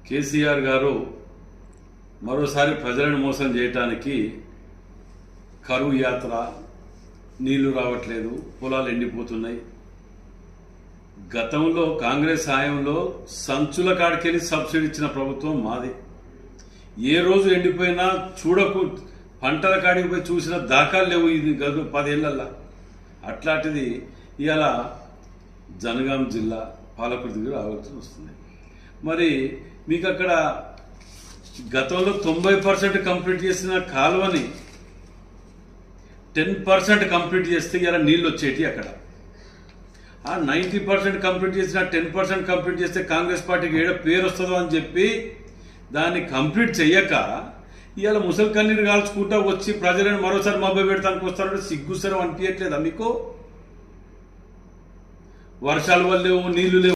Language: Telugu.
కేసీఆర్ గారు మరోసారి ప్రజలను మోసం చేయటానికి కరువు యాత్ర, నీళ్లు రావట్లేదు, పొలాలు ఎండిపోతున్నాయి. గతంలో కాంగ్రెస్ హయాంలో సంచుల కాడికెళ్ళి సబ్సిడీ ఇచ్చిన ప్రభుత్వం మాది. ఏ రోజు ఎండిపోయినా పంటల కాడికి పోయి చూసిన దాఖలు లేవు. ఇది 10 ఏళ్లల్లా. అట్లాంటిది ఇవాళ జనగాం జిల్లా పాలకుర్తికి రావాల్సి వస్తుంది. మరి మీకు అక్కడ గతంలో 90% కంప్లీట్ చేసిన కాలువని 10% కంప్లీట్ చేస్తే ఇలా నీళ్ళు వచ్చేటి. అక్కడ ఆ 90% కంప్లీట్ చేసిన 10% కంప్లీట్ చేస్తే కాంగ్రెస్ పార్టీకి ఏడ పేరు వస్తుందో అని చెప్పి దాన్ని కంప్లీట్ చెయ్యక ఇవాళ ముసలి కన్నీరు కాల్చుకుంటా వచ్చి ప్రజలను మరోసారి మభ్య పెడతానికి వస్తారంటే సిగ్గుసరం అనిపించట్లేదా మీకు? వర్షాలు వల్ల నీళ్లు లేవు.